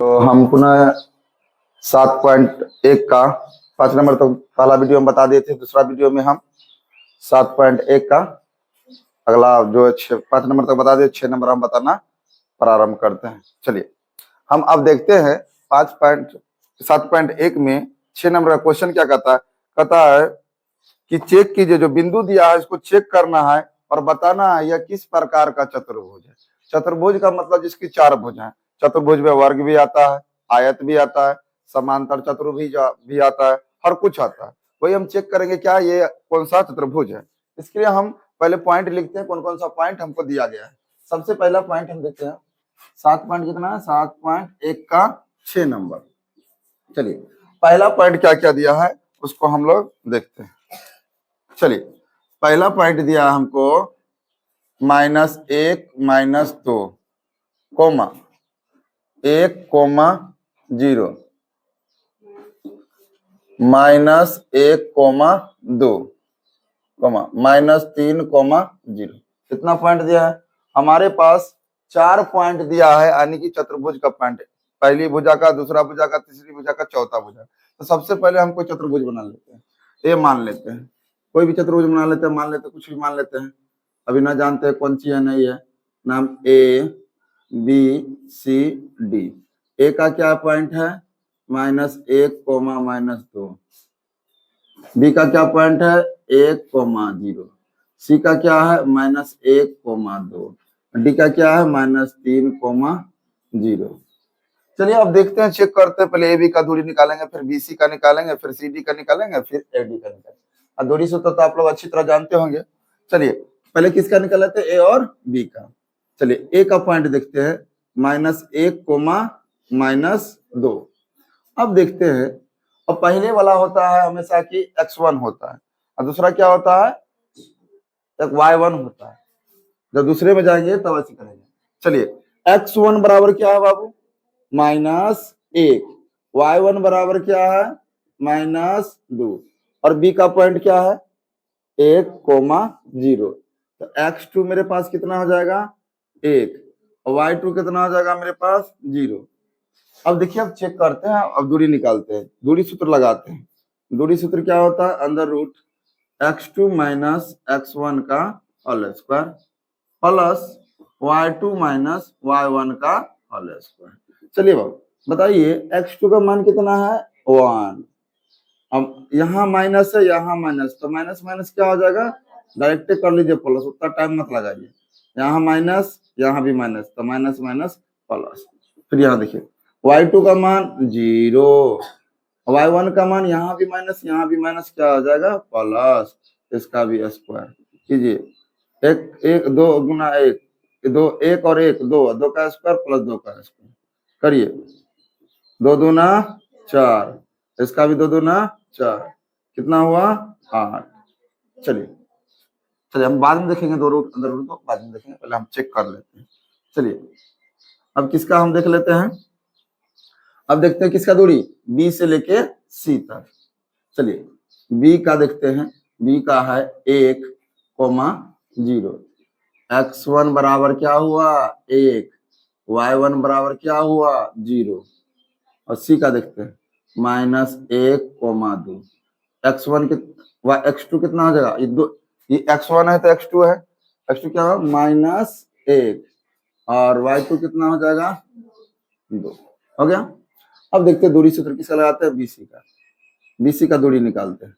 तो हम पुनः 7.1 का 5 नंबर तो पहला वीडियो में बता दिए थे। दूसरा वीडियो में हम 7.1 का अगला जो 5 नंबर तक बता दिए, 6 नंबर हम बताना प्रारंभ करते हैं। चलिए हम अब देखते हैं 7.1 में 6 नंबर का क्वेश्चन क्या कहता है। कहता है कि चेक कीजिए, जो बिंदु दिया है इसको चेक करना है और बताना है यह किस प्रकार का चतुर्भुज है। चतुर्भुज का मतलब जिसकी 4 भुज है। चतुर्भुज में वर्ग भी आता है, आयत भी आता है, समांतर चतुर्भुज भी आता है, हर कुछ आता है। वही हम चेक करेंगे क्या ये कौन सा चतुर्भुज है। इसके लिए हम पहले पॉइंट लिखते हैं, कौन कौन सा पॉइंट हमको दिया गया है। सबसे पहला पॉइंट हम देखते हैं 7 पॉइंट कितना है, 7.1 का 6 नंबर। चलिए पहला पॉइंट क्या क्या दिया है उसको हम लोग देखते हैं। चलिए पहला पॉइंट दिया हमको -1 -2 कोमा 1, -0 -1, -2 -3, -0। कितना पॉइंट दिया है हमारे पास? 4 पॉइंट दिया है, यानी कि चतुर्भुज का पॉइंट। पहली भुजा का, दूसरा भुजा का, तीसरी भुजा का, चौथा भुजा। तो सबसे पहले हम कोई चतुर्भुज बना लेते हैं। ये मान लेते हैं, कोई भी चतुर्भुज बना लेते हैं, मान लेते हैं, कुछ भी मान लेते हैं। अभी ना जानते हैं कौन सी है नहीं है। नाम A B C D। ए का क्या पॉइंट है? -1, -2। बी का क्या पॉइंट है? 1, 0। सी का क्या है? -1, 2। डी का क्या है? -3, 0। चलिए अब देखते हैं, चेक करते हैं। पहले ए बी का दूरी निकालेंगे, फिर बी सी का निकालेंगे, फिर सी डी का निकालेंगे, फिर ए डी का निकालेंगे। और दूरी सूत्र तो आप लोग अच्छी तरह जानते होंगे। चलिए पहले किसका निकाल लेते हैं? ए और बी का। चलिए ए का पॉइंट देखते हैं, -1, -2। अब देखते हैं, और पहले वाला होता है हमेशा कि x1 होता है और दूसरा क्या होता है? एक y1 होता है। जब दूसरे में जाएंगे तब ऐसे करेंगे। चलिए x1 बराबर क्या है बाबू? -1। y1 बराबर क्या है? -2। और b का पॉइंट क्या है? 1, 0। तो x2 मेरे पास कितना हो जाएगा? 1। और y2 कितना हो जाएगा मेरे पास? 0। अब देखिए, अब चेक करते हैं, अब दूरी निकालते हैं, दूरी सूत्र लगाते हैं। दूरी सूत्र क्या होता है? √x2 - x1 का whole square plus y2 - y1 का होल स्क्वायर। चलिए बाबू बताइए, x2 का मान कितना है? 1। अब यहाँ माइनस है, यहाँ माइनस, तो माइनस माइनस क्या हो जाएगा? डायरेक्ट कर लीजिए प्लस, उतना टाइम मत लगाइए। यहाँ माइनस, यहाँ भी माइनस, तो माइनस माइनस प्लस। फिर यहाँ देखिए y2 का मान 0, y1 का मान यहाँ भी माइनस, यहाँ भी माइनस, क्या हो जाएगा? प्लस। इसका भी स्क्वायर कीजिए। 1 2 गुना 1, 2 1 और 1 2, 2 का स्क्वायर प्लस 2 का स्क्वायर करिए। 2 दूना 4, इसका भी 2 दूना 4, कितना हुआ? 8। चलिए हम बाद में देखेंगे, दो रूट अंदर रूट तो बाद में देखेंगे, पहले हम चेक कर लेते हैं। चलिए अब किसका हम देख लेते हैं। अब देखते हैं किसका दूरी, बी से लेके सी तक। चलिए बी का देखते हैं, बी का है 1, 0। x1 बराबर क्या हुआ? 1। y1 बराबर क्या हुआ? 0। और सी का देखते हैं, -1, 2। x1 के x2 कितना हो जाएगा? ये x1 है तो x2 है, x2 क्या होगा? -1। और y2 कितना हो जाएगा? 2। हो गया। अब देखते हैं दूरी सूत्र किसका लगाते हैं? बीसी का। बीसी का दूरी निकालते हैं,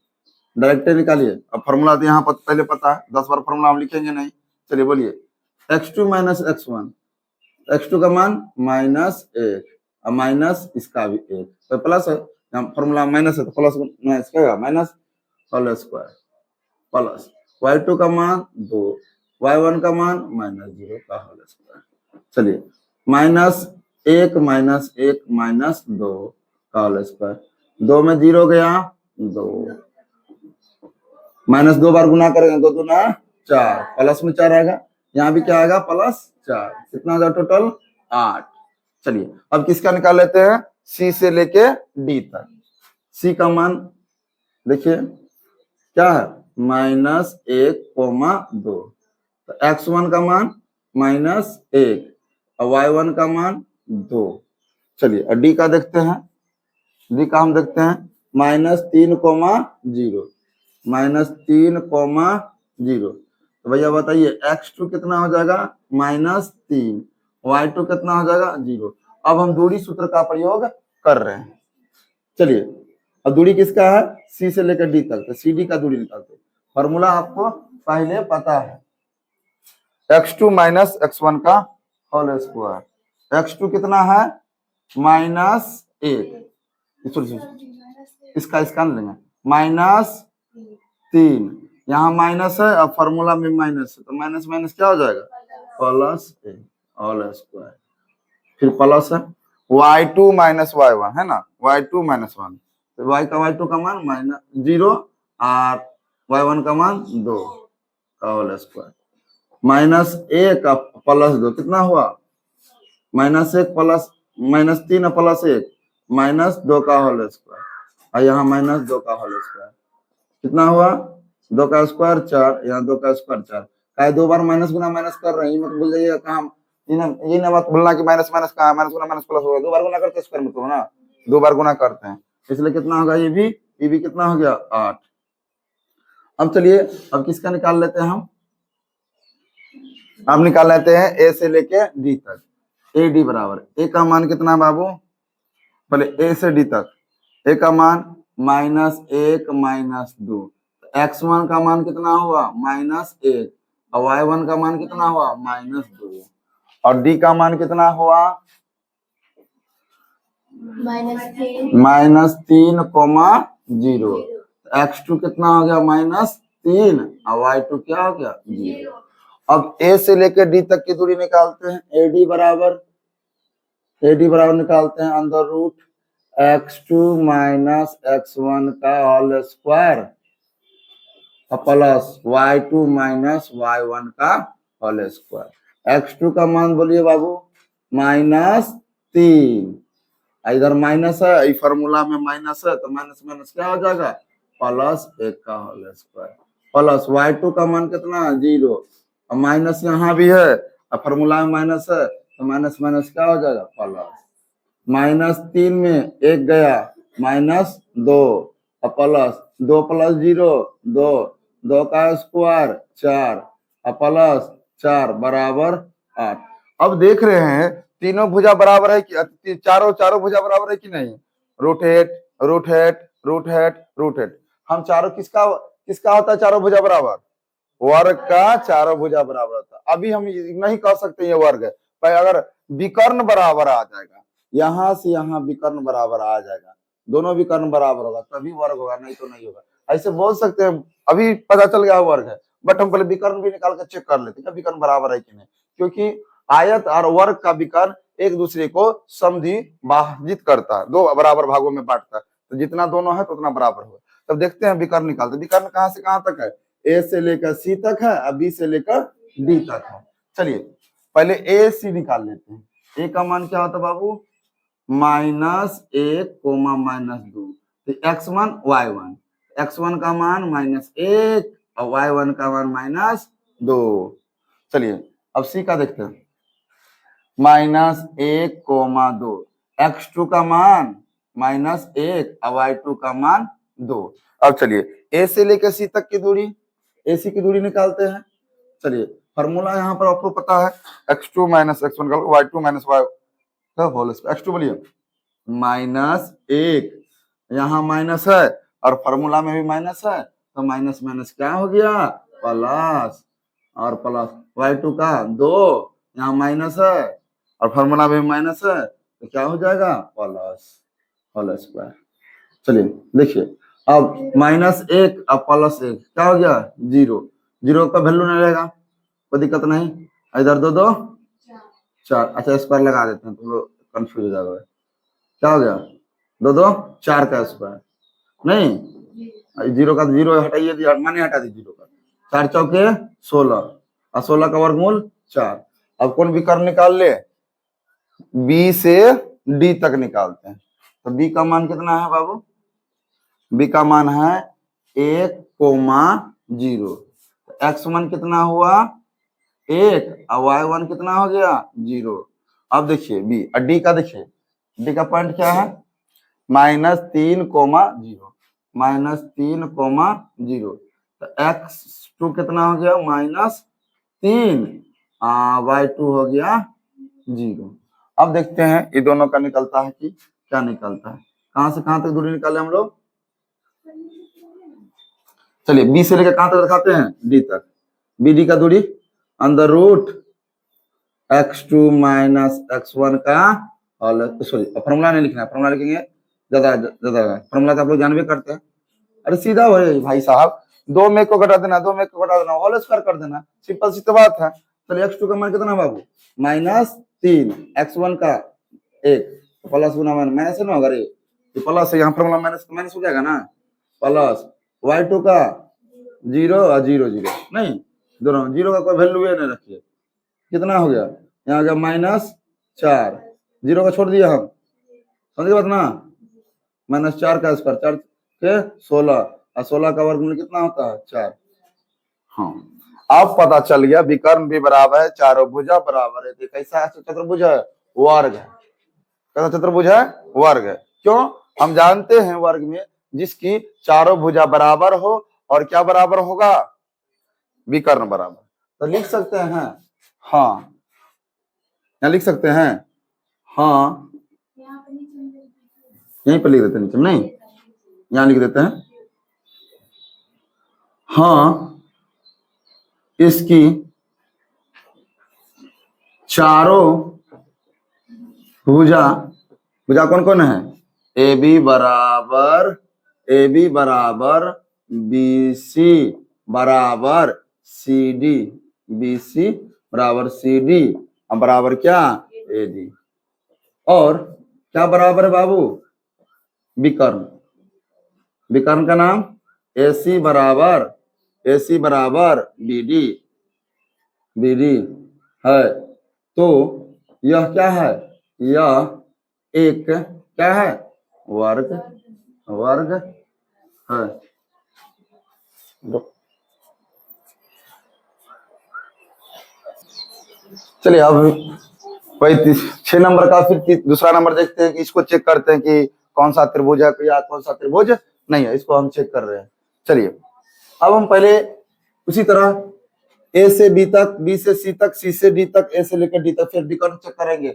डायरेक्ट निकालिए। अब फॉर्मूला तो यहाँ पहले पता है, 10 बार फॉर्मूला हम लिखेंगे नहीं। चलिए बोलिए, x2 - x1, x2 का मान -1 और माइनस इसका भी 1, तो प्लस है, फॉर्मूला माइनस है तो प्लस माइनस क्या होगा? Minus whole square plus y2 का मान 2, y1 का मान -0 का होल स्क्वायर। चलिए -1 - 2 का होल स्क्वायर, 2 में 0 गया 2, -2 बार गुना करेंगे, 2 दूना 4, प्लस में 4 आएगा, यहाँ भी क्या आएगा? +4। कितना हो जाएगा टोटल? 8। चलिए अब किसका निकाल लेते हैं? सी से लेके डी तक। सी का मान देखिए क्या है? -1, 2। तो x1 का मान -1 और y1 का मान 2। चलिए और डी का देखते हैं, डी का हम देखते हैं -3,0 -3,0। तो भैया बताइए x2 कितना हो जाएगा -3, y2 कितना हो जाएगा 0। अब हम दूरी सूत्र का प्रयोग कर रहे हैं। चलिए अब दूरी किसका है, सी से लेकर डी तक, तो सी डी का दूरी निकालते हैं। फॉर्मूला आपको पहले पता है, x2 - x1 का होल स्क्वायर। x2 कितना है -1, इसका लेंगे -3, यहाँ माइनस है और फॉर्मूला में माइनस है, तो माइनस माइनस क्या हो जाएगा +a होल स्क्वायर। फिर प्लस है y2 - y1 है ना, y2 - 1, तो y2 का मान -0 और y1 का मान 2 का होल स्क्वायर। -1 का +2 कितना हुआ -1 प्लस -3 प्लस 1 -2 का होल स्क्वायर, और यहाँ -2 का होल स्क्वायर कितना हुआ 2 का स्क्वायर 4, यहाँ 2 का स्क्वायर 4। काय 2 बार माइनस गुना माइनस कर रहे हैं, मत भूल जाइएगा कहाँ, ये ना मत भूलना कि माइनस माइनस कहाँ, माइनस गुना माइनस प्लस होगा, 2 बार गुना करते स्क्वायर मतलब ना, 2 बार गुना करते हैं, इसलिए कितना होगा ये भी कितना हो गया 8। अब चलिए अब किसका निकाल लेते हैं हम निकाल लेते हैं ए से लेके डी तक। ए डी बराबर ए का मान कितना बाबू, पहले ए से डी तक, ए का मान -1 -2, x1 का मान कितना हुआ -1 और y1 का मान कितना हुआ -2, और डी का मान कितना हुआ -3,0। x2 कितना हो गया -3 और y2 क्या हो गया 0। अब ए से लेकर डी तक की दूरी निकालते हैं, एडी बराबर निकालते हैं अंदर रूट x2 - x1 का whole square plus y2 - y1 का होल स्क्वायर। x2 का मान बोलिए बाबू -3, इधर माइनस है, फॉर्मूला में माइनस है, तो माइनस माइनस क्या हो जाएगा +1 का होल स्क्वायर, प्लस y2 का मान कितना 0, और माइनस यहाँ भी है और फॉर्मूला में माइनस है, तो माइनस माइनस क्या हो जाएगा प्लस। -3 में 1 गया -2 और प्लस 2 + 0 2, 2 का स्क्वायर 4 और प्लस 4 बराबर 8। अब देख रहे हैं तीनों भुजा बराबर है कि चारों भुजा बराबर है कि नहीं, रोटेट रोटेट रोटेट रोटेट, हम चारों किसका होता है चारों भुजा बराबर, वर्ग का चारों भुजा बराबर होता है। अभी हम नहीं कह सकते ये वर्ग है, पर अगर विकर्ण बराबर आ जाएगा, यहाँ से यहाँ विकर्ण बराबर आ जाएगा, दोनों विकर्ण बराबर होगा तभी वर्ग होगा, नहीं तो नहीं होगा। ऐसे बोल सकते हैं अभी पता चल गया वर्ग है, बट हम पहले विकर्ण भी निकाल कर चेक कर लेते हैं विकर्ण बराबर है कि नहीं, क्योंकि आयत और वर्ग का विकर्ण एक दूसरे को समधि बाधित करता है, दो बराबर भागों में बांटता है, तो जितना दोनों है तो उतना बराबर होगा। तब देखते हैं विकर्ण निकालते, विकर्ण कहाँ से कहाँ तक है, ए से लेकर सी तक है और बी से लेकर डी तक है। चलिए पहले ए सी निकाल लेते हैं। ए का मान क्या होता है बाबू -1, -2, तो x1 y1, x1 का मान -1 और y1 का मान -2। चलिए अब सी का देखते हैं, -1, -2, x2 का मान -1 और y2 का मान 2। अब चलिए ए से लेकर सी तक की दूरी, ए सी की दूरी निकालते हैं। चलिए फॉर्मूला यहाँ पर आपको पता है, x2 - x1 का y2 - y का होल स्क्वायर, x2 बोलिए -1, यहाँ माइनस है और फॉर्मूला में भी माइनस है, तो माइनस माइनस क्या हो गया प्लस, और प्लस y2 का 2, यहाँ माइनस है और फॉर्मूला में भी माइनस है, तो क्या हो जाएगा प्लस होल स्क्वायर। चलिए देखिए अब -1 और +1 क्या हो गया 0, 0 का वैल्यू नहीं रहेगा, कोई दिक्कत नहीं, इधर 2 2 4, अच्छा स्क्वायर लगा देते हैं, तुम लोग कंफ्यूज हो जाओगे, क्या हो गया 2 2 4 का स्क्वायर, नहीं 0 का 0 हटाइए, माने हटा दीजिए 0 का, 4 चौके 16 और 16 का वर्गमूल 4। अब कौन विकर्ण निकाल ले, बी से डी तक निकालते हैं, तो बी का मान कितना है बाबू, बी का मान है 1, 0, x1 कितना हुआ 1 और y1 कितना हो गया 0। अब देखिए बी और डी का देखिए डी का पॉइंट क्या है, -3,0, -3,0। तो x2 कितना हो गया, -3, y2 हो गया 0। अब देखते हैं ये दोनों का निकलता है कि क्या निकलता है। कहां से कहां तक दूरी निकाले हम लोग, चलिए बी से लेकर कहां तक दिखाते हैं, डी तक। बी डी का दूरी अंडर रूट x2 - x1 का और सॉरी फॉर्मूला नहीं लिखना है, फॉर्मूला लिखेंगे ज्यादा ज्यादा, फॉर्मूला तो आप लोग जानबे करते हैं। अरे सीधा भाई साहब, 2 में को घटा देना, 2 में को घटा देना, होल स्क्वायर कर देना, सिंपल सी तो बात है। चलिए x2 का मान कितना बाबू, -3, x1 का 1, प्लस गुना माइनस है ना, अगर ये प्लस है यहाँ फॉर्मूला माइनस माइनस हो जाएगा ना, प्लस y2 का 0 और 0 0, नहीं दोनों 0 का कोई वैल्यू नहीं रखिए, कितना हो गया यहाँ गया -4, 0 का छोड़ दिया हम, समझे बात ना, -4 का स्क्वायर 4 के 16 और 16 का वर्गमूल कितना होता है 4। हाँ अब पता चल गया विकर्ण भी बराबर है, चारों भुजा बराबर है। तो कैसा चतुर्भुज है, वर्ग है, कैसा चतुर्भुज है, वर्ग है। क्यों, हम जानते हैं वर्ग में जिसकी चारों भुजा बराबर हो और क्या बराबर होगा, विकर्ण बराबर। तो लिख सकते हैं हाँ, क्या लिख सकते हैं, हाँ यहीं पर लिख देते हैं नीचे, नहीं यहाँ लिख देते हैं, हाँ इसकी चारों भुजा, भुजा कौन कौन है, ए बी बराबर बी सी बराबर सी डी, बी सी बराबर सी डी बराबर क्या, ए डी। और क्या बराबर है बाबू, विकर्ण, विकर्ण का नाम ए सी बराबर बी डी है। तो यह क्या है, यह एक क्या है, वर्ग है। चलिए अब वही 6 नंबर का फिर दूसरा नंबर देखते हैं कि इसको चेक करते हैं कि कौन सा त्रिभुज है या कौन सा त्रिभुज नहीं है, इसको हम चेक कर रहे हैं। चलिए अब हम पहले उसी तरह ए से बी तक, बी से सी तक, सी से डी तक, ए से लेकर डी तक, फिर विकर्ण चेक करेंगे,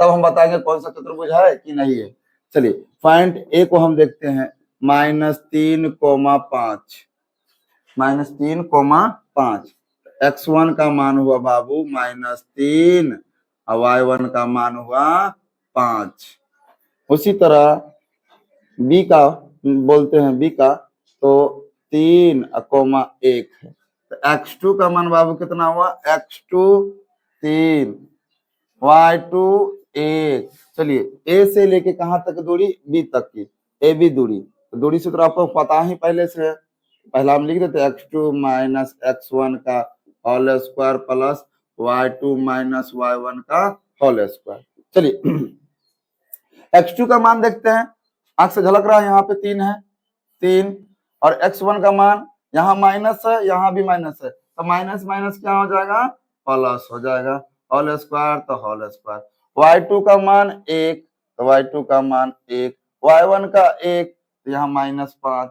तब हम बताएंगे कौन सा चतुर्भुज है कि नहीं है। चलिए पॉइंट ए को हम देखते हैं, -3,5, -3,5, x1 का मान हुआ बाबू -3 और y1 का मान हुआ 5। उसी तरह बी का बोलते हैं, बी का तो 3,1 है। तो x2 का मान बाबू कितना हुआ, x2 3, y2 1। चलिए ए से लेके कहां तक दूरी, बी तक की, ए बी दूरी, तो दूरी सूत्र आपको पता ही पहले से, पहला हम लिख देते x2 - x1 का whole square plus y2 - y1 का होल स्क्वायर। चलिए x2 का मान देखते हैं, आंख से झलक रहा है, यहाँ पे 3 है, 3, और x1 का मान यहाँ माइनस है, यहाँ भी माइनस है, तो माइनस माइनस क्या हो जाएगा, प्लस हो जाएगा, होल स्क्वायर तो होल स्क्वायर। y2 का मान 1, तो y2 का मान 1, y1 का 1, तो यहाँ -5,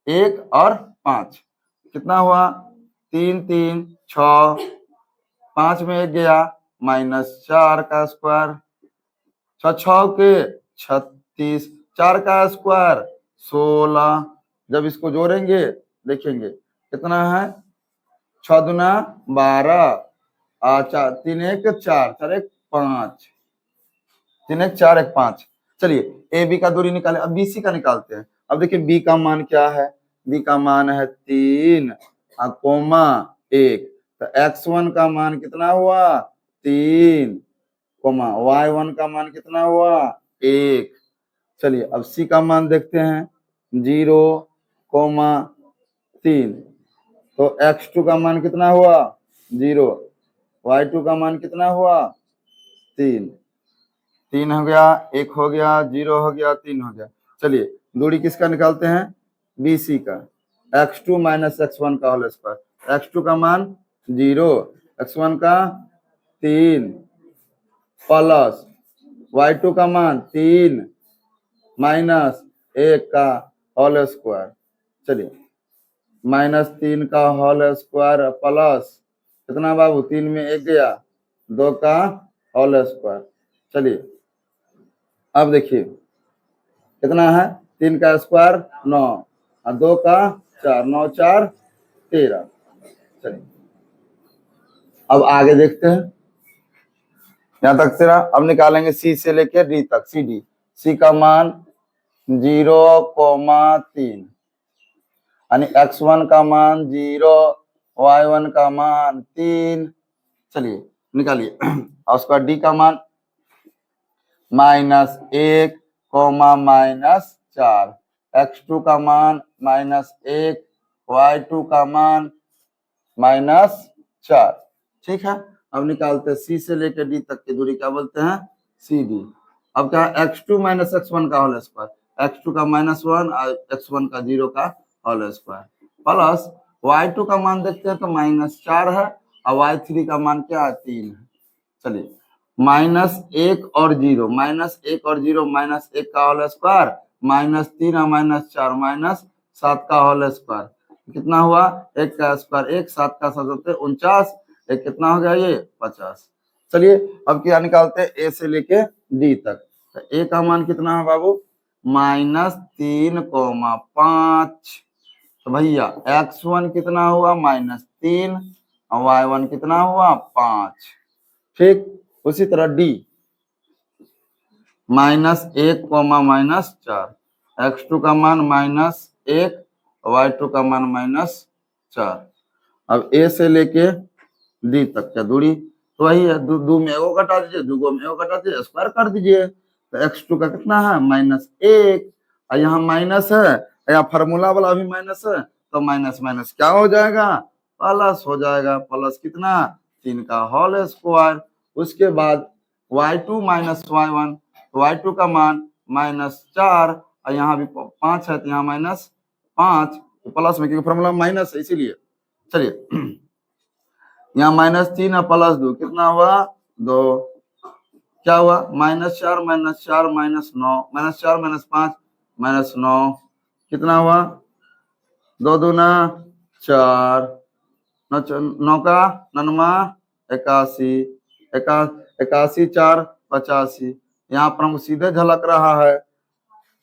1 और 5 कितना हुआ, 3 3 6, 5 में 1 गया, -4 का स्क्वायर, 6 के 36, 4 का स्क्वायर 16। जब इसको जोड़ेंगे देखेंगे कितना है, 6 दूना 12, 3 1 4, 4 1 5, 3 1 4 1 5। चलिए ए बी का दूरी निकाले, अब बी सी का निकालते हैं। अब देखिए बी का मान क्या है, बी का मान है 3, 1, तो x1 का मान कितना हुआ 3, y1 का मान कितना हुआ 1। चलिए अब सी का मान देखते हैं, 0, 3, तो x2 का मान कितना हुआ 0, y2 का मान कितना हुआ 3, 3 हो गया, 1 हो गया, 0 हो गया, 3 हो गया। चलिए दूरी किसका निकालते हैं, बी सी का, x2 - x1 का होल स्क्वायर, x2 का मान 0, x1 का 3 प्लस y2 का मान 3 माइनस 1 का होल स्क्वायर, चलिए -3 का होल स्क्वायर प्लस कितना बाबू, 3 में 1 गया, 2 का होल स्क्वायर। चलिए अब देखिए कितना है, 3 का स्क्वायर 9 और 2 का 4, 9 4 13। चलिए अब आगे देखते हैं, यहां तक तेरा। अब निकालेंगे सी से लेके डी तक, सी डी। सी का मान 0,3 यानी x1 का मान 0, y1 का मान 3। चलिए निकालिए। और उसका डी का मान -1, -4, x2 का मान -1, y2 का मान -4। ठीक है, अब निकालते हैं सी से लेकर डी तक की दूरी क्या बोलते हैं, सी डी। अब क्या है, x2 - x1 का होल स्क्वायर, x2 का -1 और x1 का 0 का होल स्क्वायर प्लस y2 का मान देखते हैं तो -4 है और y3 का मान क्या है, 3 है। चलिए -1 और 0, -1 और 0, -1 का होल स्क्वायर, -3 और -4, -7 का होल स्क्वायर, कितना हुआ, 1 का स्क्वायर 1, 7 का 7 49, एक कितना हो गया ये 50। चलिए अब क्या निकालते हैं ए से लेके डी तक। तो ए का मान कितना है बाबू, -3,5। तो भैया x1 कितना हुआ, -3 और y1 कितना हुआ, 5। ठीक, उसी तरह डी -1, -4, x2 का मान -1, y2 का मान -4। अब ए से लेके डी तक क्या दूरी, तो वही है, दो में एगो घटा दीजिए, दूगो में एगो घटा दीजिए, स्क्वायर कर दीजिए। तो x2 का कितना है, -1 और यहाँ माइनस है, यहाँ फार्मूला वाला भी माइनस है, तो माइनस माइनस क्या हो जाएगा, प्लस हो जाएगा। प्लस कितना, 3 का होल स्क्वायर। उसके बाद y2 - y1, y2 का मान -4 और यहाँ भी 5 है, तो यहाँ -5, तो प्लस में, क्योंकि फार्मूला माइनस है इसीलिए। चलिए यहाँ -3 और +2 कितना हुआ, 2, क्या हुआ, -4 - 4 -9, -4 -5 -9, कितना हुआ, 2 दूना 4, 9 का 9, 81, 81 4 85। यहाँ पर हमको सीधे झलक रहा है,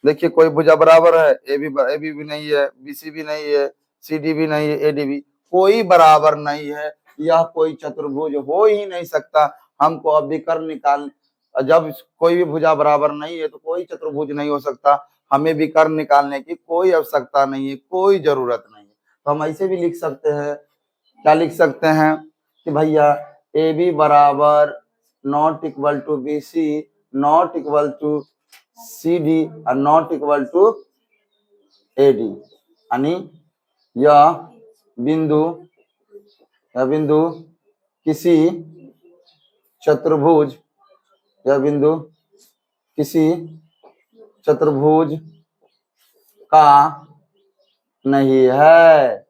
देखिए कोई भुजा बराबर है, ए बी भी नहीं है, BC भी नहीं है, CD भी नहीं है, AD भी, कोई बराबर नहीं है, यह कोई चतुर्भुज हो ही नहीं सकता। हमको अब विकर्ण निकाल, जब कोई भी भुजा बराबर नहीं है तो कोई चतुर्भुज नहीं हो सकता, हमें विकर्ण निकालने की कोई आवश्यकता नहीं है, कोई जरूरत नहीं है। तो हम ऐसे भी लिख सकते हैं, क्या लिख सकते हैं कि भैया AB बराबर not equal to BC, not equal to CD और नॉट इक्वल टू AD, यानी यह बिंदु किसी चतुर्भुज, यह बिंदु किसी चतुर्भुज का नहीं है,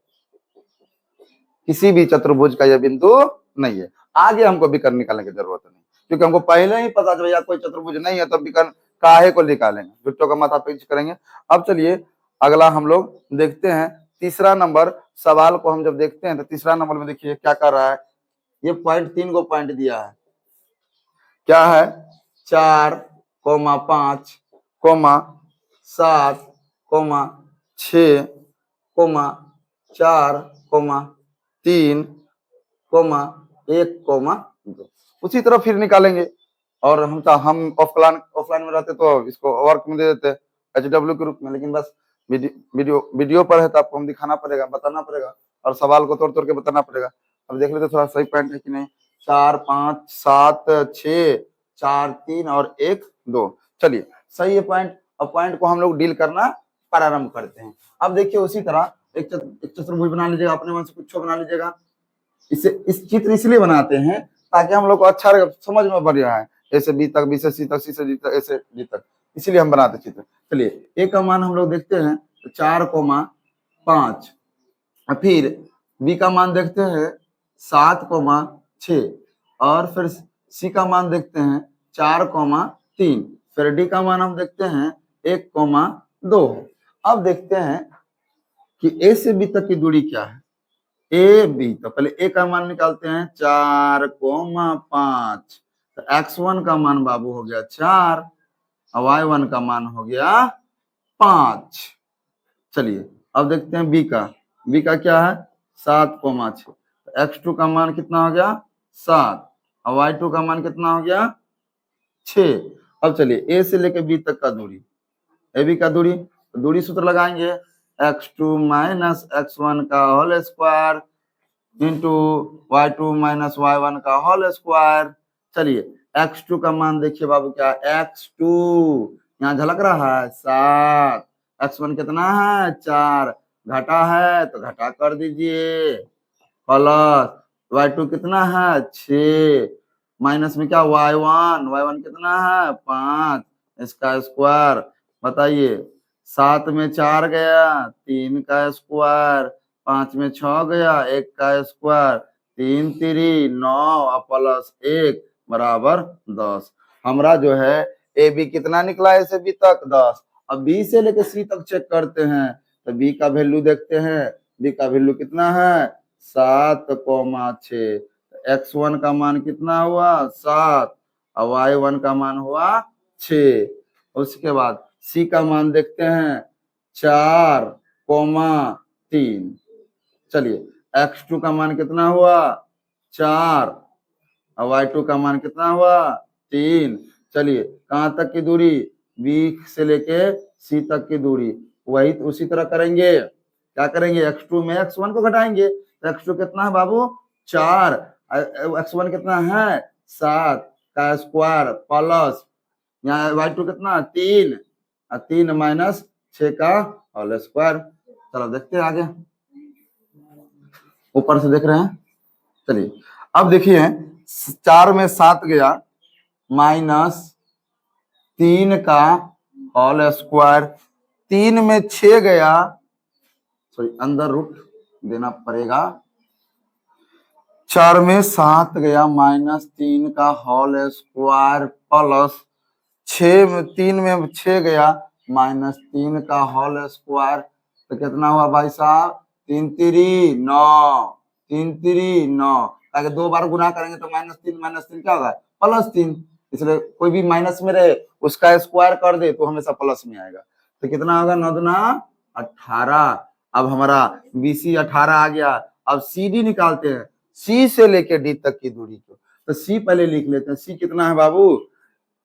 किसी भी चतुर्भुज का यह बिंदु नहीं है। आगे हमको विकर्ण निकालने की जरूरत नहीं, क्योंकि हमको पहले ही पता चल भैया कोई चतुर्भुज नहीं है, तो विकर्ण काहे को निकालेंगे, जुट्टों का माथा पेच करेंगे। अब चलिए अगला हम लोग देखते हैं, तीसरा नंबर सवाल को हम जब देखते हैं तो तीसरा नंबर में देखिए क्या कर रहा है, ये पॉइंट 3 को पॉइंट दिया है, क्या है, 4, 5, 7, 6, 4, 3, 1, 2। उसी तरह फिर निकालेंगे। और हम ऑफलाइन में रहते तो इसको वर्क में दे देते HW के रूप में, लेकिन बस वीडियो पर है तो आपको हम दिखाना पड़ेगा, बताना पड़ेगा और सवाल को तोड़ तोड़ के बताना पड़ेगा। अब देख लेते थोड़ा सही पॉइंट है कि नहीं, 4, 5, 7, 6, 4, 3 और 1, 2। चलिए सही है पॉइंट। अब पॉइंट को हम लोग डील करना प्रारंभ करते हैं। अब देखिए उसी तरह एक चतुर्भुज बना लीजिएगा, अपने मन से कुछ बना लीजिएगा। इस चित्र इसलिए बनाते हैं ताकि हम लोग को अच्छा समझ में बढ़ रहा है, ऐसे बी तक, बी से सी तक, सी से डी तक, ऐसे डी तक, इसीलिए हम बनाते चित्र। चलिए ए का मान हम लोग देखते हैं तो 4, 5, फिर बी का मान देखते हैं 7, 6 और फिर सी का मान देखते हैं 4, 3। फिर डी का मान हम देखते हैं 1,2 है। अब देखते हैं कि ए से बी तक की दूरी क्या है। ए बी, तो पहले ए का मान निकालते हैं 4,5। तो x1 का मान बाबू हो गया 4 और y1 का मान हो गया 5। चलिए अब देखते हैं बी का क्या है 7,6। तो x2 का मान कितना हो गया 7 और y2 का मान कितना हो गया 6। अब चलिए ए से लेकर बी तक का दूरी, ए बी का दूरी, तो दूरी सूत्र लगाएंगे x2 माइनस x1 का whole square into y2 minus y1 का होल स्क्वायर। चलिए x2 का मान देखिए बाबू क्या, x2 यहाँ झलक रहा है 7, x1 कितना है 4, घटा है तो घटा कर दीजिए, प्लस y2 कितना है 6, माइनस में क्या y1 कितना है 5, इसका स्क्वायर। बताइए 7 में 4 गया 3 का स्क्वायर, 5 में 6 गया 1 का स्क्वायर, 3 3 9 और प्लस 1 बराबर 10। हमारा जो है ए बी कितना निकला है से बी तक 10। अब बी से लेकर सी तक चेक करते हैं, तो बी का वैल्यू देखते हैं, बी का वैल्यू कितना है 7,6। x1 का मान कितना हुआ 7 और y1 का मान हुआ 6। उसके बाद सी का मान देखते हैं 4,3। चलिए x2 का मान कितना हुआ 4 और y2 का मान कितना हुआ 3। चलिए कहाँ तक की दूरी, बी से लेके सी तक की दूरी, वही उसी तरह करेंगे। क्या करेंगे x2 में x1 को घटाएंगे, तो x2 कितना है बाबू 4, x1 कितना है 7 का स्क्वायर, प्लस यहाँ y2 कितना 3 और 3 माइनस 6 का होल स्क्वायर। चलो देखते हैं आगे, ऊपर से देख रहे हैं। चलिए अब देखिए 4 में 7 गया माइनस 3 का होल स्क्वायर, 3 में 6 गया, सॉरी अंदर रूट देना पड़ेगा, 4 में 7 गया माइनस 3 का होल स्क्वायर, प्लस 3 में 6 गया माइनस 3 का होल स्क्वायर, तो कितना हुआ भाई साहब 3 3 9, 3 3 9, ताकि 2 बार गुना करेंगे तो माइनस 3 क्या होगा +3, इसलिए कोई भी माइनस में रहे उसका स्क्वायर कर दे तो हमेशा प्लस में आएगा। तो कितना होगा 9 दूना 18। अब हमारा BC 18 आ गया। अब CD निकालते हैं, C से लेके D तक की दूरी को। तो C पहले लिख लेते हैं, C कितना है बाबू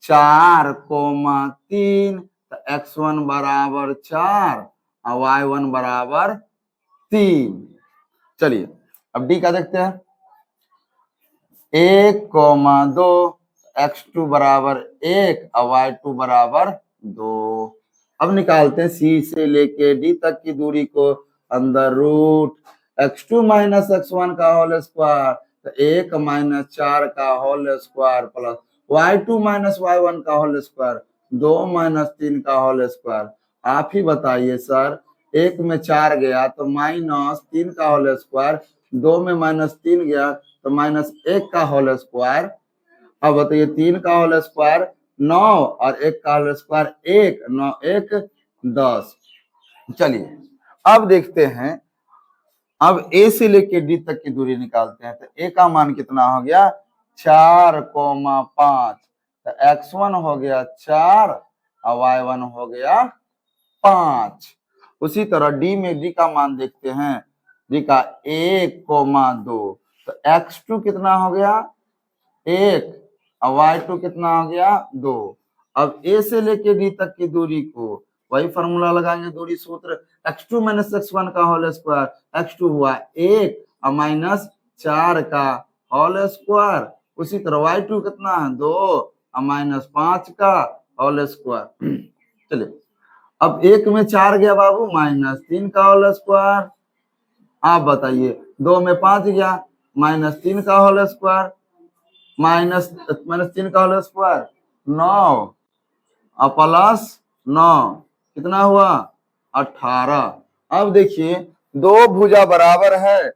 4,3, तो x1 बराबर 4 और y1 बराबर 3। चलिए अब D का देखते हैं 1,2, x2 बराबर 1 और y2 बराबर 2। अब निकालते हैं C से लेके D तक की दूरी को, अंदर रूट x2 माइनस x1 का होल स्क्वायर, तो 1 माइनस 4 का whole square, plus y2 minus y1 का होल स्क्वायर, 2 माइनस 3 का होल स्क्वायर। आप ही बताइए सर, 1 में 4 गया तो माइनस 3 का होल स्क्वायर, 2 में माइनस 3 गया तो माइनस 1 का होल स्क्वायर। अब बताइए 3 का होल स्क्वायर 9 और 1 का होल स्क्वायर 1, 9 1 10। चलिए अब देखते हैं, अब A से लेके D तक की दूरी निकालते हैं, तो A का मान कितना हो गया 4,5, तो x1 हो गया 4 और y1 हो गया 5। उसी तरह D में D का मान देखते हैं, D का 1,2, तो x2 कितना हो गया 1 और y2 कितना हो गया 2। अब A से लेके D तक की दूरी को वही फॉर्मूला लगाएंगे, दूरी सूत्र x2 माइनस x1 का होल स्क्वायर, x2 हुआ 1 और माइनस 4 का होल स्क्वायर। उसी तरह y2 कितना है 2 और माइनस 5 का होल स्क्वायर। चलिए अब 1 में 4 गया बाबू माइनस 3 का होल स्क्वायर। आप बताइए 2 में 5 गया माइनस 3 का होल स्क्वायर, माइनस 3 का होल स्क्वायर 9 और प्लस 9 कितना हुआ 18। अब देखिए दो भुजा बराबर है,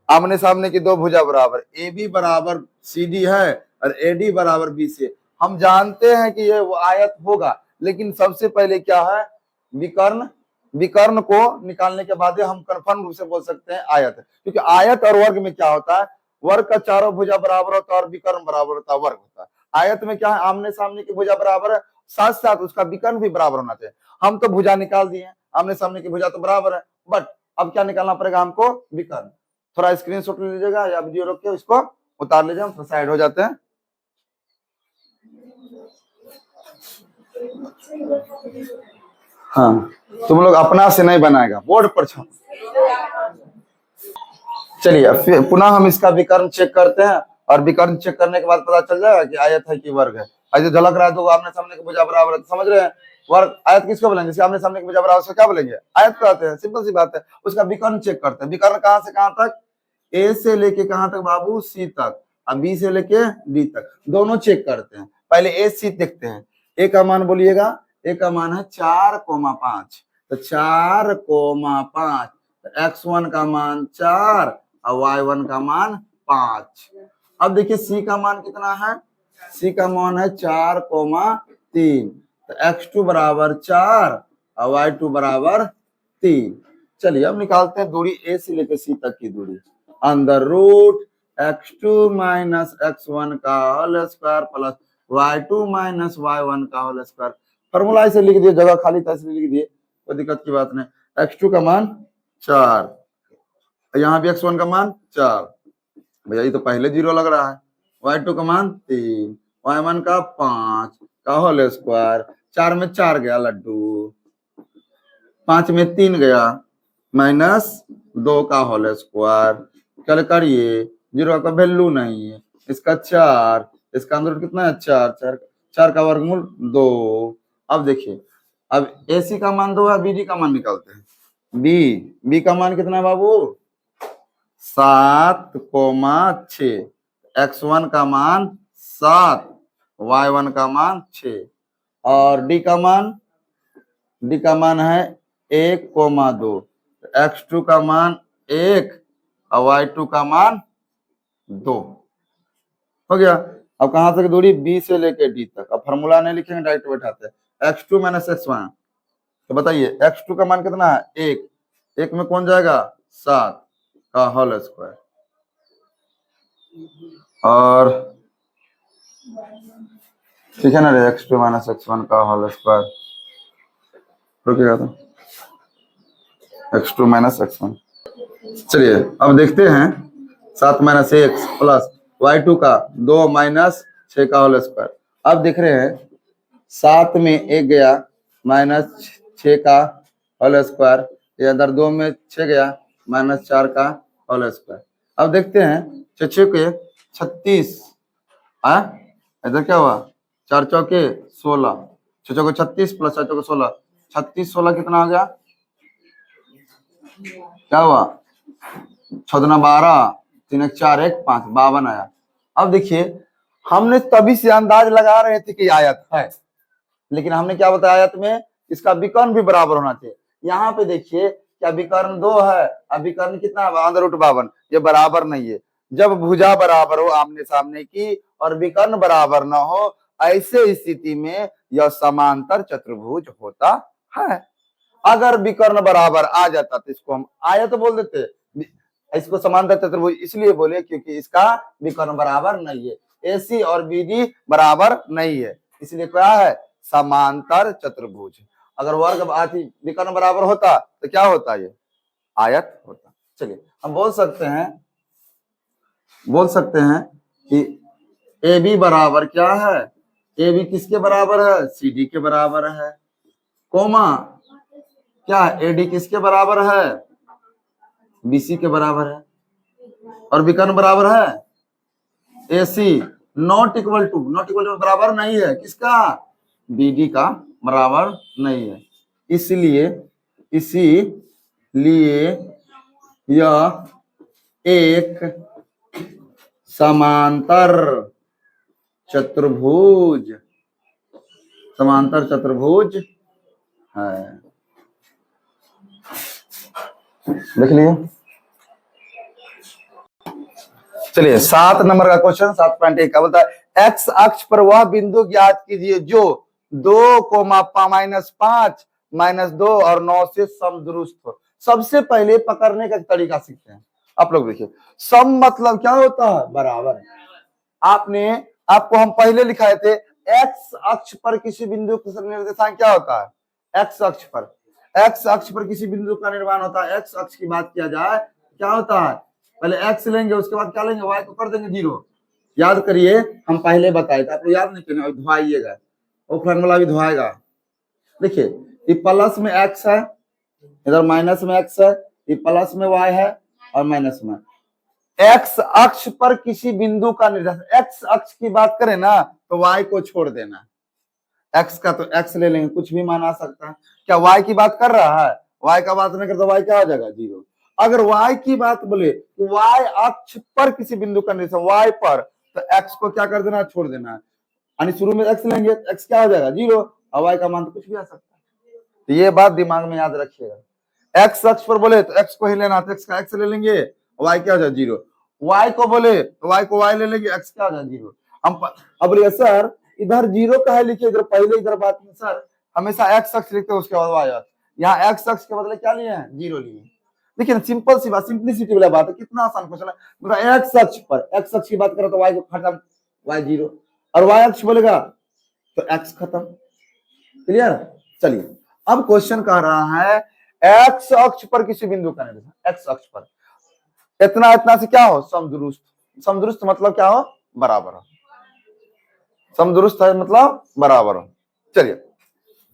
आमने सामने की दो भुजा बराबर, AB बराबर CD है और AD बराबर BC। हम जानते हैं कि ये वो आयत होगा, लेकिन सबसे पहले क्या है, विकर्ण, विकर्ण को निकालने के बाद हम कन्फर्म रूप से बोल सकते हैं आयत है। क्योंकि आयत और वर्ग में क्या होता है, वर्ग का चारों भुजा बराबर होता है और विकर्ण बराबर होता है, वर्ग होता है। आयत में क्या है, आमने सामने की भुजा बराबर है, साथ साथ उसका विकर्ण भी बराबर होना चाहिए। हम तो भुजा निकाल दिए, आमने सामने की भुजा तो बराबर है, बट अब क्या निकालना पड़ेगा हमको, विकर्ण। थोड़ा स्क्रीनशॉट ले लीजिएगा या वीडियो रोक के इसको उतार लीजिए, हम साइड हो जाते हैं। हाँ, तुम लोग अपना से नहीं बनाएगा, बोर्ड पर छाप। चलिए फिर पुनः हम इसका विकर्ण चेक करते हैं, और विकर्ण चेक करने के बाद पता चल जाएगा कि आयत है कि वर्ग है। ऐसे झलक रहा है तो आमने सामने की भुजा बराबर है, समझ रहे हैं। वर्ग आयत किसको बोलेंगे, जिसके आमने सामने की भुजा बराबर से क्या बोलेंगे, आयत कहते हैं, सिंपल सी बात है। उसका विकर्ण चेक करते हैं, विकर्ण कहां से कहां तक, ए से लेके कहां तक बाबू, सी तक, और बी से लेके डी तक, दोनों चेक करते हैं। पहले ए सी देखते हैं, ए का मान बोलिएगा, ए का मान है 4,5, तो 4,5, x1 का मान 4 और y1 का मान 5। अब देखिए सी का मान कितना है, सी का मान है 4,3, तो x2 बराबर 4 और y2 बराबर 3। चलिए अब निकालते हैं दूरी ए से लेकर सी तक की दूरी, under root x2 minus x1 का whole square plus y2 minus y1 का होल स्क्वायर। फॉर्मूला ऐसे लिख दिए, जगह खाली था इसलिए लिख दिए, कोई दिक्कत की बात नहीं। x2 का मान 4, यहाँ भी x1 का मान 4, भैया ये तो पहले जीरो लग रहा है। y2 का मान 3, y1 का 5 का होल स्क्वायर, 4 में 4 गया लड्डू, 5 में 3 गया, माइनस 2 का होल स्क्वायर। कल करिए, जीरो का वैल्यू नहीं है, इसका 4, इसका अंदर कितना है 4, 4 का वर्गमूल 2। अब देखिए, अब AC का मान 2 है, BD का मान निकालते हैं। बी का मान कितना है बाबू, 7,6, x1 का मान 7, y1 का मान 6, और डी का मान है 1,2, x2 का मान 1 और y2 का मान 2। हो गया। अब कहां तक दूरी, बी से लेके डी तक। अब फॉर्मूला नहीं लिखेंगे, डायरेक्ट बैठाते हैं, x2 माइनस x1, तो बताइए x2 का मान कितना है 1, 1 में कौन जाएगा 7 का होल स्क्वायर, और ठीक है ना रे, x2 माइनस x1 का होल स्क्वायर, रुकिएगा तो x2 माइनस x1। चलिए अब देखते हैं, 7 माइनस 1 प्लस y2 का 2 माइनस 6 का होल स्क्वायर। अब देख रहे हैं 7 में 1 गया, माइनस 6 का होल स्क्वायर, ये अंदर 2 में 6 गया, माइनस 4 का होल स्क्वायर। अब देखते हैं 6 के 36, इधर क्या हुआ, 4 चौके 16, 6 चौके 36 प्लस 4 चौके 16, 36 16 कितना आ गया, क्या हुआ 6 दूना 12, 3 एक 4 1 5, 52 आया। अब देखिए हमने तभी से अंदाज लगा रहे थे कि आयत है, लेकिन हमने क्या बताया, आयत में इसका विकर्ण भी बराबर होना चाहिए। यहाँ पे देखिए क्या विकर्ण 2 है, अब विकर्ण कितना है, अंदर रूट 52, ये बराबर नहीं है। जब भुजा बराबर हो आमने सामने की और विकर्ण बराबर ना हो, ऐसे स्थिति में यह समांतर चतुर्भुज होता है। अगर विकर्ण बराबर आ जाता तो इसको हम आयत बोल देते, इसको समांतर चतुर्भुज इसलिए बोले क्योंकि इसका विकर्ण बराबर नहीं है, AC और BD बराबर नहीं है, इसलिए क्या है, समांतर चतुर्भुज। अगर वर्ग विकर्ण बराबर होता तो क्या होता, ये आयत होता। चलिए हम बोल सकते हैं कि AB बराबर क्या है, AB किसके बराबर है, CD के बराबर है, कोमा क्या AD किसके बराबर है, BC के बराबर है, और विकर्ण बराबर है AC नॉट इक्वल टू बराबर नहीं है, किसका, BD का बराबर नहीं है। इसीलिए यह एक समांतर चतुर्भुज है। देख लिए। चलिए 7 नंबर का क्वेश्चन 7.1 का बोलता है, एक्स अक्ष पर वह बिंदु ज्ञात कीजिए जो 2,-5 -2 और 9 से समदुरुस्त हो। सबसे पहले पकड़ने का तरीका सीखते हैं। आप लोग देखिए, सम मतलब क्या होता है? बराबर। आपको हम पहले लिखाए थे, एक्स अक्ष पर किसी बिंदु का निर्देशांक क्या होता है? एक्स अक्ष पर किसी बिंदु का निर्माण होता है। एक्स अक्ष की बात किया जाए क्या होता है? पहले एक्स लेंगे, उसके बाद क्या लेंगे? वाई को कर देंगे 0। याद करिए, हम पहले बताए थे, आपको याद नहीं करना, धोआइएगा, वो फॉर्मूला भी धोआएगा। देखिए, ये प्लस में एक्स है, इधर माइनस में एक्स है, ये प्लस में वाई है और माइनस में। एक्स अक्ष पर किसी बिंदु का निर्देशांक, एक्स अक्ष की बात करें ना तो वाई को छोड़ देना। एक्स का तो एक्स ले लेंगे, कुछ भी मान आ सकता है। क्या वाई की बात कर रहा है? वाई का बात नहीं करता, वाई क्या हो जाएगा? 0। अगर वाई की बात बोले तो वाई अक्ष पर किसी बिंदु का निर्देशांक, वाई पर, तो एक्स को क्या कर देना? छोड़ देना। यानी शुरू में एक्स लेंगे, एक्स क्या हो जाएगा? 0, और वाई का मान तो कुछ भी आ सकता है। तो ये बात दिमाग में याद रखिएगा। एक्स अक्ष पर बोले तो एक्स को ही लेना, तो एक्स का एक्स ले लेंगे, वाई क्या हो जाएगा? 0। वाई को बोले तो वाई को वाई ले लेंगे, एक्स क्या हो जाएगा? 0। हम अब बोलिए सर इधर 0 का है लिखिए, इधर पहले इधर बात में सर हमेशा एक्स अक्ष लिखते हैं, उसके बाद वाई अक्ष। यहाँ एक्स अक्ष के बदले क्या लिए हैं? 0 लिए। देखिए सिंपल सी बात, सिंप्लिसिटी वाला बात है, कितना आसान क्वेश्चन है। मतलब एक्स अक्ष पर, एक्स अक्ष की बात करो तो वाई को खत्म, वाई 0, और वाई अक्ष बोलेगा तो एक्स खत्म। क्लियर? चलिए, अब क्वेश्चन कह रहा है एक्स अक्ष पर किसी बिंदु का निर्देशांक, एक्स अक्ष पर इतना इतना से क्या हो? समदुरुस्त। समदुरुस्त मतलब क्या हो? बराबर हो। समदुरुस्त है मतलब बराबर हो। चलिए,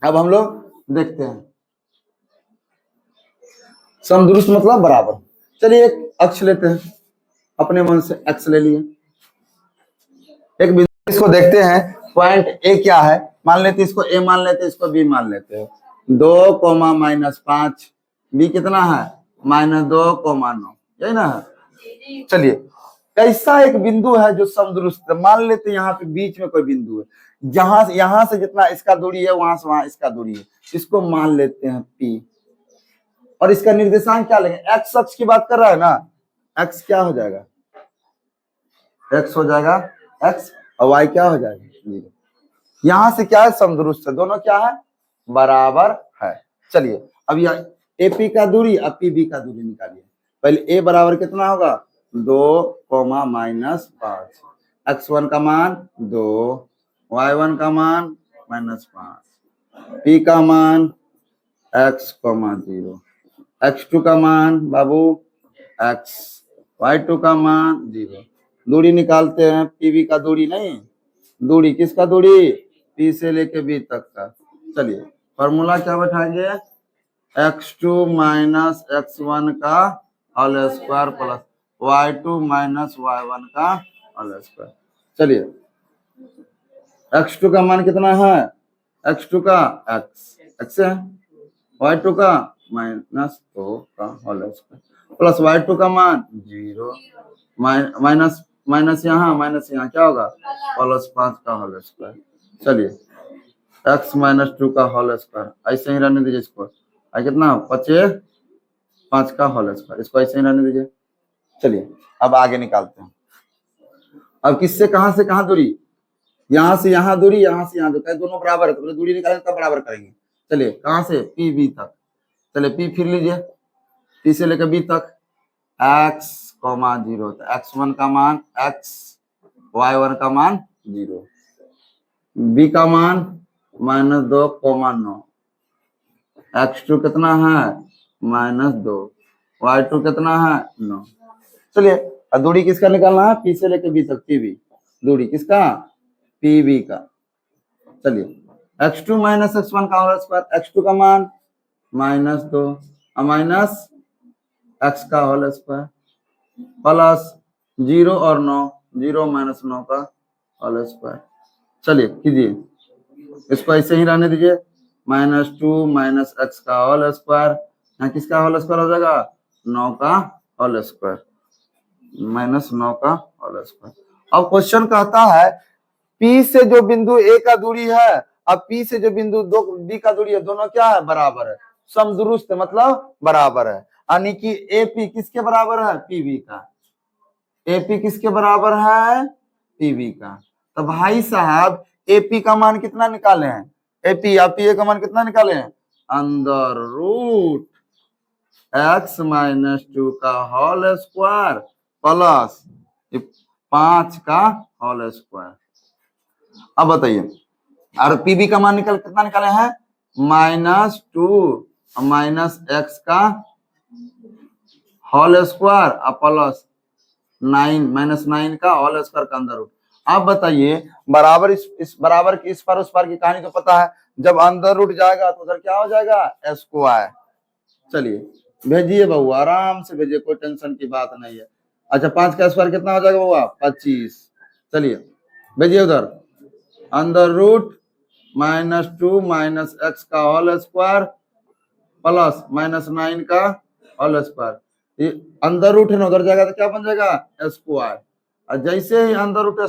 अब हम लोग देखते हैं समदुरुस्त मतलब बराबर। चलिए एक अक्ष लेते हैं, अपने मन से एक्स ले लिए। एक बिंदु, इसको देखते हैं पॉइंट ए क्या है। मान लेते इसको ए मान लेते, इसको बी मान लेते हैं। 2,-5, बी कितना है? -2,9, यही ना है। चलिए, ऐसा एक बिंदु है जो समदुरुस्त है। मान लेते यहाँ पे बीच में कोई बिंदु है, जहां यहां से जितना इसका दूरी है, वहां से वहां इसका दूरी है, इसको मान लेते हैं P। और इसका निर्देशांक क्या लेंगे? एक्स अक्ष की बात कर रहा है ना, एक्स क्या हो जाएगा? एक्स हो जाएगा एक्स, और वाई क्या हो जाएगा? 0। यहां से क्या है? समदुरुस्त है, दोनों क्या है? बराबर है। चलिए, अब यह AP का दूरी, अब PB का दूरी निकालिए। पहले A बराबर कितना होगा? 2,-5, x1 का मान 2, y1 का मान -5, P का मान x, 0, x2 का मान बाबू x, y2 का मान 0। दूरी निकालते हैं, PB का दूरी नहीं, दूरी किसका दूरी? P से लेके B तक का। चलिए, फॉर्मूला क्या बैठाएंगे? x2 - x1 का whole square plus y2 - y1 का होल स्क्वायर। चलिए, x2 का मान कितना है? x2 का x है, y2 का -2 का होल स्क्वायर प्लस y2 का मान 0, माइनस यहाँ क्या होगा? +5 का होल स्क्वायर। चलिए, x - 2 का होल स्क्वायर, ऐसे ही रहने दीजिए इसको। कितना? 5 का होल स्क्वायर, इसको ऐसे ही रहने दीजिए। चलिए, अब आगे निकालते हैं। अब किससे कहां से कहां दूरी? यहां से यहां दूरी, यहां से यहां दूरी, दोनों बराबर है तो दूरी निकालेंगे तब बराबर करेंगे। चलिए, कहां से? PB तक। चलिए, P फिर लीजिए, P से लेकर B तक, x, 0, तो x1 का मान x, y1 का मान 0, B का मान -2,9, x2 कितना है? -2, y2 कितना है? 9। चलिए, दूरी किसका निकालना है? P से लेके B तक, PB। दूरी किसका? PB का। चलिए, x2 - x1 का होल स्क्वायर, x2 का मान -2 और माइनस x का होल स्क्वायर प्लस 0 और 9, 0 - 9 का होल स्क्वायर। चलिए कीजिए, इसको ऐसे ही रहने दीजिए। -2 - x का होल स्क्वायर, यहाँ किसका होल स्क्वायर हो जाएगा? 9 का होल स्क्वायर, -9 का होल स्क्वायर। अब क्वेश्चन कहता है P से जो बिंदु A का दूरी है, अब P से जो बिंदु B का दूरी है, दोनों क्या है? बराबर है, समदुरुस्त मतलब बराबर है। यानी कि AP किसके बराबर है? PB का। AP किसके बराबर है? PB का। तो भाई साहब एपी का मान कितना निकाले हैं, एपी या पीए का मान कितना निकाले हैं, अंदर रूट एक्स माइनस 2 का होल स्क्वायर प्लस 5 का होल स्क्वायर। अब बताइए और पीबी का मान निकल कितना निकाले हैं, -2 माइनस एक्स का होल स्क्वायर प्लस 9 का होल स्क्वायर का अंदर रूट। आप बताइए बराबर इस बराबर की इस पार उस पार की कहानी तो पता है, जब अंदर रूट जाएगा तो उधर क्या हो जाएगा, स्क्वायर। चलिए भेजिए बहू, आराम से भेजिए, कोई टेंशन की बात नहीं है। अच्छा 5 का स्क्वायर कितना हो जाएगा बउआ, 25। चलिए भेजिए उधर, अंदर रूट -2 माइनस एक्स का होल स्क्वायर प्लस -9 का होल स्क्वायर। ये अंदर रूट है ना, उधर जाएगा तो क्या बन जाएगा, स्क्वायर। और जैसे ही अंदर रूट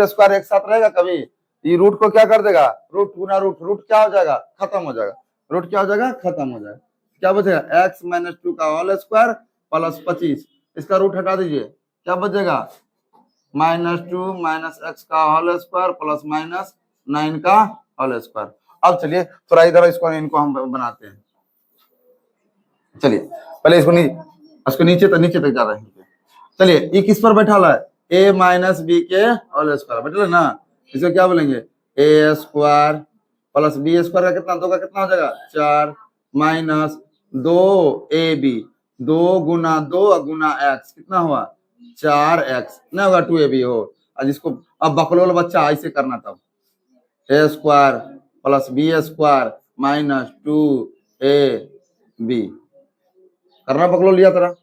स्क्वायर एक साथ रहेगा कभी, ये रूट को क्या कर देगा, रूट गुना रूट, रूट क्या हो जाएगा, खत्म हो जाएगा, रूट क्या हो जाएगा, खत्म हो जाएगा। क्या बचेगा, एक्स माइनस 2 का होल स्क्वायर प्लस 25, इसका रूट हटा दीजिए, क्या बचेगा, -2 माइनस एक्स का होल स्क्वायर प्लस -9 का होल स्क्वायर। अब चलिए थोड़ा इधर इनको हम बनाते हैं। चलिए पहले इसको नीचे तक जा रहे हैं। चलिए ये किस पर बैठा है, a माइनस बी के होल स्क्वायर बैठा है ना, इसे क्या बोलेंगे, a square plus B square का कितना, 2 का कितना हो जाएगा 4 माइनस 2ab, 2 गुना 2 गुना x कितना हुआ 4x, ना होगा 2ab हो। आज इसको अब बकलोल बच्चा ऐसे करना, तब a square plus B square minus 2ab करना, पकड़ो लिया तरह,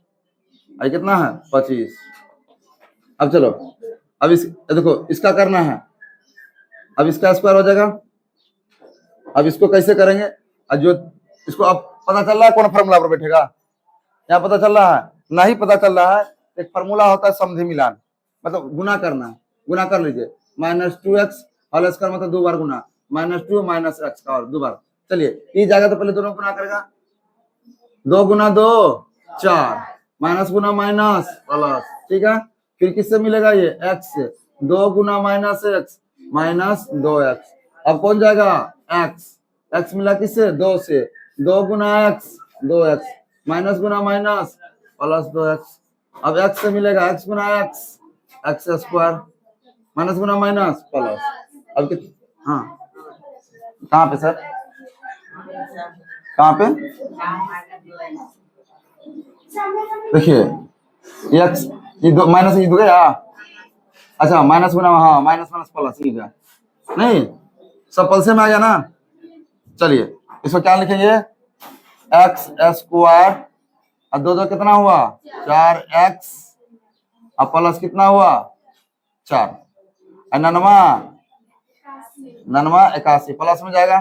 आई कितना है 25। अब चलो अब देखो इसका करना है, अब इसका स्क्वायर हो जाएगा। अब इसको कैसे करेंगे, अब जो इसको अब पता चल रहा है कौन फार्मूला पर बैठेगा, यहाँ पता चल रहा है, नहीं पता चल रहा है, एक फार्मूला होता है समधि मिलान, मतलब गुना करना, गुना कर लीजिए, -2x होल स्क्वायर मतलब 2 बार गुना, -2 माइनस एक्स का और 2 बार। चलिए ये जाएगा तो पहले दोनों गुना करेगा, 2 गुना 2 4 माइनस गुना माइनस प्लस, ठीक है। फिर किससे मिलेगा ये, एक्स से, 2 गुना माइनस एक्स माइनस 2x। अब कौन जाएगा, एक्स, एक्स मिला किससे, 2 से, 2 गुना एक्स 2x माइनस गुना माइनस प्लस 2x। अब एक्स से मिलेगा एक्स गुना एक्स स्क्वायर माइनस गुना माइनस प्लस। अब हाँ कहाँ पे सर, कहाँ पे, देखिए एक्स ये दो माइनस ये दो गया, अच्छा माइनस गुना, हाँ माइनस माइनस प्लस ये गया, नहीं सब पल से में आ गया ना। चलिए इसको क्या लिखेंगे, एक्स स्क्वायर और 2 2 कितना हुआ 4x और प्लस कितना हुआ 4, और 81 प्लस में जाएगा।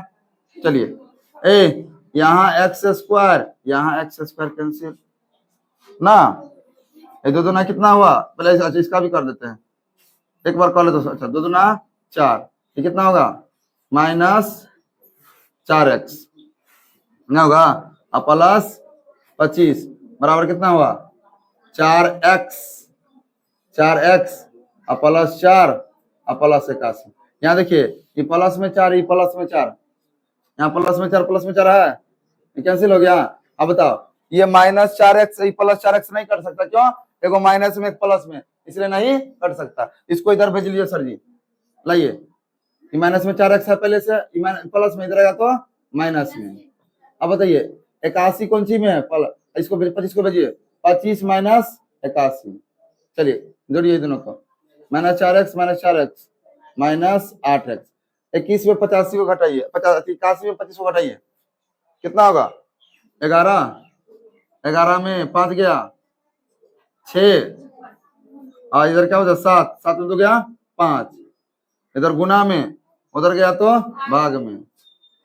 चलिए ए यहाँ एक्स स्क्वायर, यहाँ एक्स स्क्वायर कैंसिल ना, ये 2 2 कितना हुआ, पहले अच्छा इसका भी कर देते हैं, एक बार कर ले तो, अच्छा 2 2 4, ये कितना होगा -4x ना होगा, और प्लस 25 बराबर कितना हुआ 4x और प्लस 4 और प्लस 81। यहाँ देखिए ये प्लस में 4, ये प्लस में 4, यहाँ प्लस में 4 है, ये कैंसिल हो गया। अब बताओ ये -4x प्लस 4x नहीं कर सकता, क्यों, देखो माइनस में एक प्लस में, इसलिए नहीं कर सकता। इसको इधर भेज लीजिए सर जी, लाइए माइनस में 4x है पहले से, प्लस में इधर आएगा तो माइनस में। अब बताइए 81 कौन सी में है, इसको 25 को भेजिए, 25 माइनस 81, चलिए जोड़िए दोनों को, -4x माइनस 8x, 21 में 85 को घटाइए, 81 में 25 को घटाइए, कितना होगा 11, 11 में 5 गया 6, और इधर क्या हो जाए 7, 7 में 2 गया 5, इधर गुना में, उधर गया तो भाग में,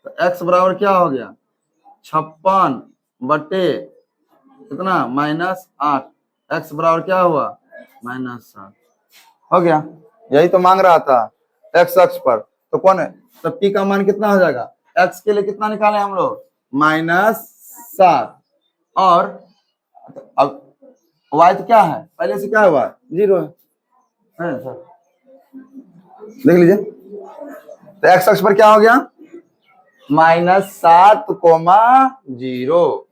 तो x बराबर क्या हो गया 56 बटे कितना -8, x बराबर क्या हुआ -7 हो गया। यही तो मांग रहा था x अक्ष पर, तो कौन है, तो p का मान कितना हो जाएगा, x के लिए कितना निकाले हम लोग -7, और अब y तो क्या है, पहले से क्या हुआ 0 है सर, देख लीजिए, तो एक्स अक्ष पर क्या हो गया, -7,0।